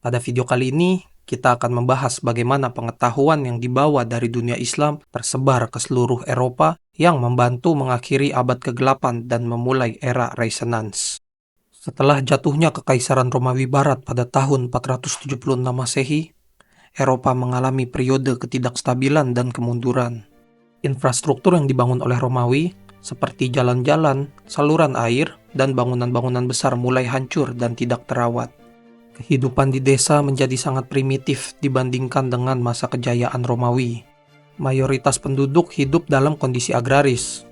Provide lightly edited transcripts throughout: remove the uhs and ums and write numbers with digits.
Pada video kali ini, kita akan membahas bagaimana pengetahuan yang dibawa dari dunia Islam tersebar ke seluruh Eropa yang membantu mengakhiri abad kegelapan dan memulai era Renaissance. Setelah jatuhnya Kekaisaran Romawi Barat pada tahun 476 Masehi, Eropa mengalami periode ketidakstabilan dan kemunduran. Infrastruktur yang dibangun oleh Romawi, seperti jalan-jalan, saluran air, dan bangunan-bangunan besar mulai hancur dan tidak terawat. Kehidupan di desa menjadi sangat primitif dibandingkan dengan masa kejayaan Romawi. Mayoritas penduduk hidup dalam kondisi agraris.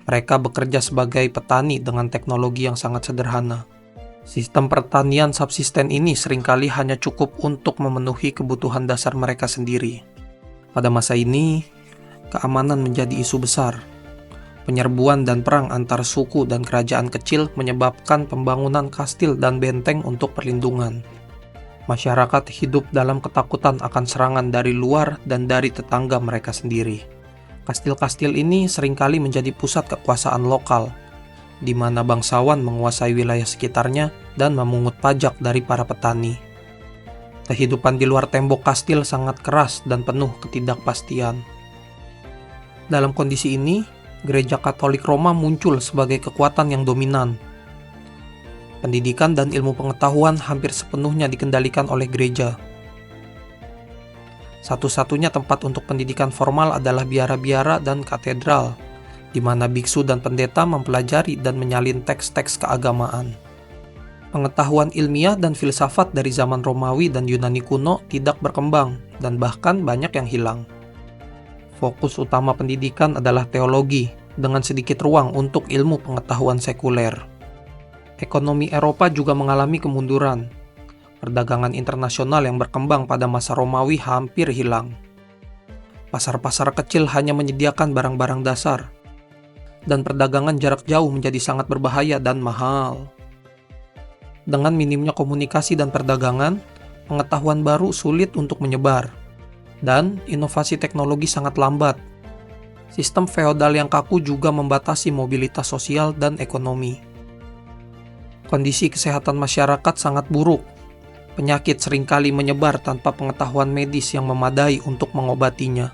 Mereka bekerja sebagai petani dengan teknologi yang sangat sederhana. Sistem pertanian subsisten ini seringkali hanya cukup untuk memenuhi kebutuhan dasar mereka sendiri. Pada masa ini, keamanan menjadi isu besar. Penyerbuan dan perang antar suku dan kerajaan kecil menyebabkan pembangunan kastil dan benteng untuk perlindungan. Masyarakat hidup dalam ketakutan akan serangan dari luar dan dari tetangga mereka sendiri. Kastil-kastil ini seringkali menjadi pusat kekuasaan lokal, di mana bangsawan menguasai wilayah sekitarnya dan memungut pajak dari para petani. Kehidupan di luar tembok kastil sangat keras dan penuh ketidakpastian. Dalam kondisi ini, Gereja Katolik Roma muncul sebagai kekuatan yang dominan. Pendidikan dan ilmu pengetahuan hampir sepenuhnya dikendalikan oleh gereja. Satu-satunya tempat untuk pendidikan formal adalah biara-biara dan katedral, di mana biksu dan pendeta mempelajari dan menyalin teks-teks keagamaan. Pengetahuan ilmiah dan filsafat dari zaman Romawi dan Yunani kuno tidak berkembang, dan bahkan banyak yang hilang. Fokus utama pendidikan adalah teologi, dengan sedikit ruang untuk ilmu pengetahuan sekuler. Ekonomi Eropa juga mengalami kemunduran. Perdagangan internasional yang berkembang pada masa Romawi hampir hilang. Pasar-pasar kecil hanya menyediakan barang-barang dasar, dan perdagangan jarak jauh menjadi sangat berbahaya dan mahal. Dengan minimnya komunikasi dan perdagangan, pengetahuan baru sulit untuk menyebar. Dan inovasi teknologi sangat lambat. Sistem feodal yang kaku juga membatasi mobilitas sosial dan ekonomi. Kondisi kesehatan masyarakat sangat buruk. Penyakit seringkali menyebar tanpa pengetahuan medis yang memadai untuk mengobatinya.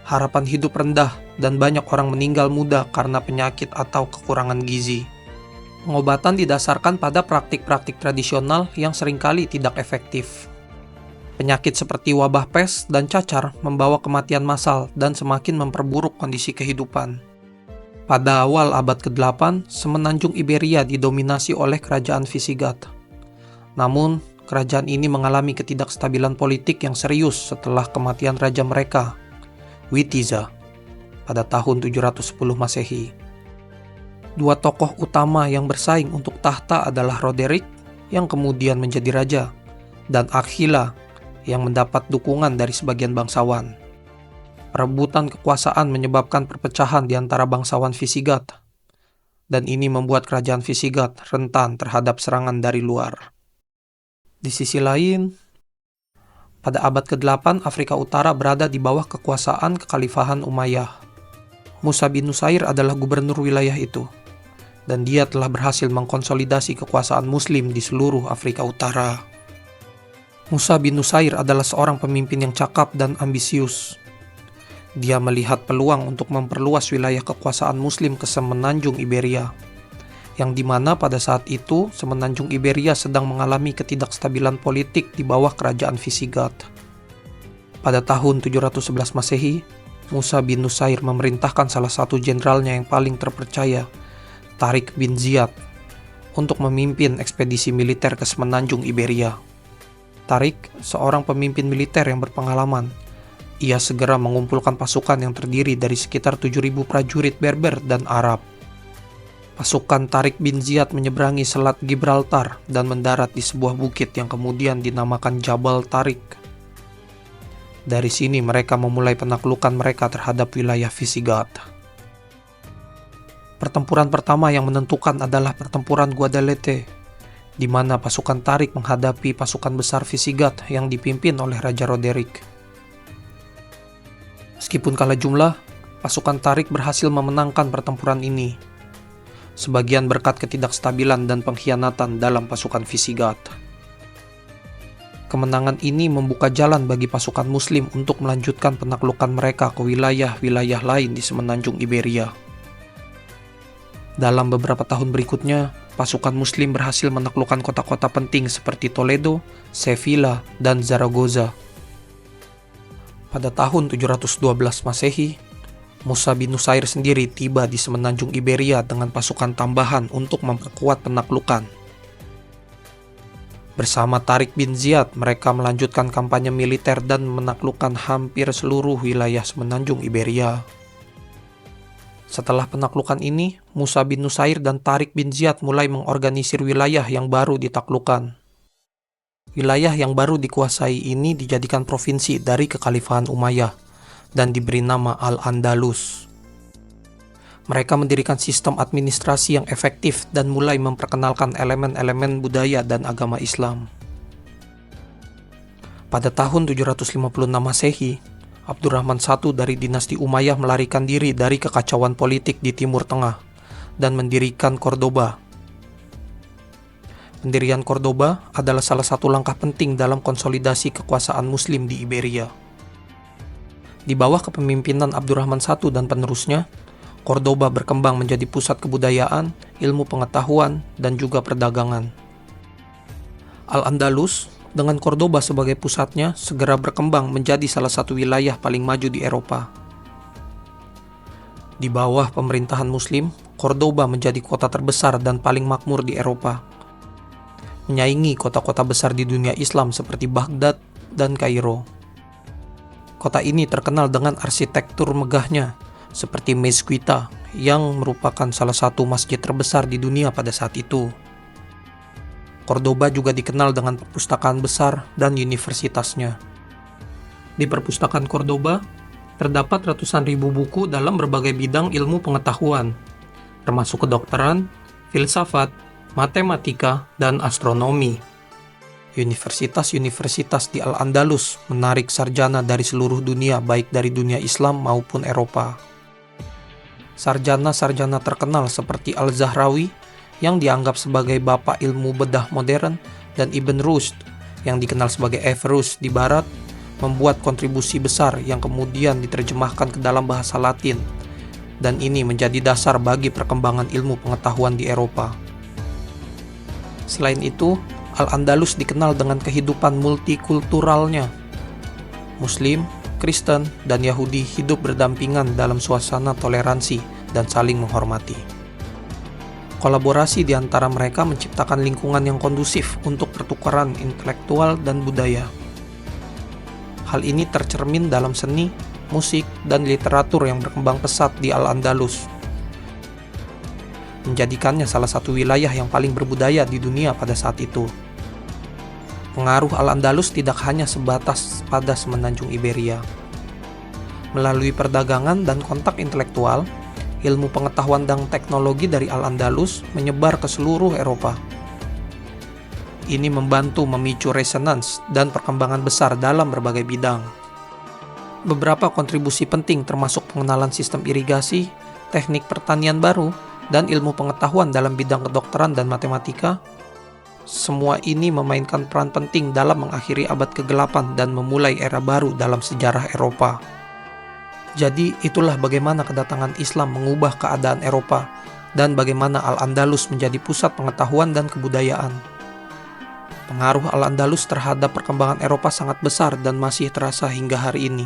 Harapan hidup rendah dan banyak orang meninggal muda karena penyakit atau kekurangan gizi. Pengobatan didasarkan pada praktik-praktik tradisional yang seringkali tidak efektif. Penyakit seperti wabah pes dan cacar membawa kematian massal dan semakin memperburuk kondisi kehidupan. Pada awal abad ke-8, semenanjung Iberia didominasi oleh kerajaan Visigat. Namun, kerajaan ini mengalami ketidakstabilan politik yang serius setelah kematian raja mereka, Witiza, pada tahun 710 Masehi. Dua tokoh utama yang bersaing untuk tahta adalah Roderick, yang kemudian menjadi raja, dan Aquila, yang mendapat dukungan dari sebagian bangsawan. Perebutan kekuasaan menyebabkan perpecahan di antara bangsawan Visigat, dan ini membuat kerajaan Visigat rentan terhadap serangan dari luar. Di sisi lain, pada abad ke-8 Afrika Utara berada di bawah kekuasaan Kekhalifahan Umayyah. Musa bin Nusair adalah gubernur wilayah itu, dan dia telah berhasil mengkonsolidasi kekuasaan Muslim di seluruh Afrika Utara. Musa bin Nusair adalah seorang pemimpin yang cakap dan ambisius. Dia melihat peluang untuk memperluas wilayah kekuasaan Muslim ke semenanjung Iberia, yang dimana pada saat itu semenanjung Iberia sedang mengalami ketidakstabilan politik di bawah kerajaan Visigat. Pada tahun 711 Masehi, Musa bin Nusair memerintahkan salah satu jenderalnya yang paling terpercaya, Tariq bin Ziyad, untuk memimpin ekspedisi militer ke semenanjung Iberia. Tariq, seorang pemimpin militer yang berpengalaman. Ia segera mengumpulkan pasukan yang terdiri dari sekitar 7.000 prajurit Berber dan Arab. Pasukan Tariq bin Ziyad menyeberangi Selat Gibraltar dan mendarat di sebuah bukit yang kemudian dinamakan Jabal Tariq. Dari sini mereka memulai penaklukan mereka terhadap wilayah Visigat. Pertempuran pertama yang menentukan adalah pertempuran Guadalete, di mana pasukan Tariq menghadapi pasukan besar Visigat yang dipimpin oleh Raja Roderick. Meskipun kalah jumlah, pasukan Tariq berhasil memenangkan pertempuran ini. Sebagian berkat ketidakstabilan dan pengkhianatan dalam pasukan Visigat. Kemenangan ini membuka jalan bagi pasukan Muslim untuk melanjutkan penaklukan mereka ke wilayah-wilayah lain di semenanjung Iberia. Dalam beberapa tahun berikutnya, pasukan Muslim berhasil menaklukkan kota-kota penting seperti Toledo, Sevilla, dan Zaragoza. Pada tahun 712 Masehi, Musa bin Nusair sendiri tiba di semenanjung Iberia dengan pasukan tambahan untuk memperkuat penaklukan. Bersama Tariq bin Ziyad, mereka melanjutkan kampanye militer dan menaklukkan hampir seluruh wilayah semenanjung Iberia. Setelah penaklukan ini, Musa bin Nusair dan Tariq bin Ziyad mulai mengorganisir wilayah yang baru ditaklukkan. Wilayah yang baru dikuasai ini dijadikan provinsi dari Kekhalifahan Umayyah dan diberi nama Al-Andalus. Mereka mendirikan sistem administrasi yang efektif dan mulai memperkenalkan elemen-elemen budaya dan agama Islam. Pada tahun 756 Masehi, Abdurrahman I dari dinasti Umayyah melarikan diri dari kekacauan politik di Timur Tengah dan mendirikan Cordoba. Pendirian Cordoba adalah salah satu langkah penting dalam konsolidasi kekuasaan Muslim di Iberia. Di bawah kepemimpinan Abdurrahman I dan penerusnya, Cordoba berkembang menjadi pusat kebudayaan, ilmu pengetahuan, dan juga perdagangan. Al-Andalus, dengan Cordoba sebagai pusatnya, segera berkembang menjadi salah satu wilayah paling maju di Eropa. Di bawah pemerintahan Muslim, Cordoba menjadi kota terbesar dan paling makmur di Eropa, menyaingi kota-kota besar di dunia Islam seperti Baghdad dan Kairo. Kota ini terkenal dengan arsitektur megahnya, seperti Mezquita, yang merupakan salah satu masjid terbesar di dunia pada saat itu. Cordoba juga dikenal dengan perpustakaan besar dan universitasnya. Di perpustakaan Cordoba, terdapat ratusan ribu buku dalam berbagai bidang ilmu pengetahuan, termasuk kedokteran, filsafat, matematika, dan astronomi. Universitas-universitas di Al-Andalus menarik sarjana dari seluruh dunia, baik dari dunia Islam maupun Eropa. Sarjana-sarjana terkenal seperti Al-Zahrawi yang dianggap sebagai bapak ilmu bedah modern dan Ibn Rushd yang dikenal sebagai Averroes di barat membuat kontribusi besar yang kemudian diterjemahkan ke dalam bahasa Latin, dan ini menjadi dasar bagi perkembangan ilmu pengetahuan di Eropa. Selain itu, Al-Andalus dikenal dengan kehidupan multikulturalnya. Muslim, Kristen, dan Yahudi hidup berdampingan dalam suasana toleransi dan saling menghormati. Kolaborasi di antara mereka menciptakan lingkungan yang kondusif untuk pertukaran intelektual dan budaya. Hal ini tercermin dalam seni, musik, dan literatur yang berkembang pesat di Al-Andalus, menjadikannya salah satu wilayah yang paling berbudaya di dunia pada saat itu. Pengaruh Al-Andalus tidak hanya sebatas pada semenanjung Iberia. Melalui perdagangan dan kontak intelektual, ilmu pengetahuan dan teknologi dari Al-Andalus menyebar ke seluruh Eropa. Ini membantu memicu resonans dan perkembangan besar dalam berbagai bidang. Beberapa kontribusi penting termasuk pengenalan sistem irigasi, teknik pertanian baru, dan ilmu pengetahuan dalam bidang kedokteran dan matematika. Semua ini memainkan peran penting dalam mengakhiri abad kegelapan dan memulai era baru dalam sejarah Eropa. Jadi itulah bagaimana kedatangan Islam mengubah keadaan Eropa dan bagaimana Al-Andalus menjadi pusat pengetahuan dan kebudayaan. Pengaruh Al-Andalus terhadap perkembangan Eropa sangat besar dan masih terasa hingga hari ini.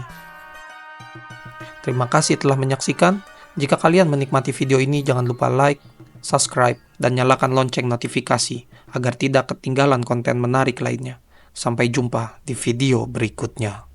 Terima kasih telah menyaksikan. Jika kalian menikmati video ini, jangan lupa like, subscribe, dan nyalakan lonceng notifikasi agar tidak ketinggalan konten menarik lainnya. Sampai jumpa di video berikutnya.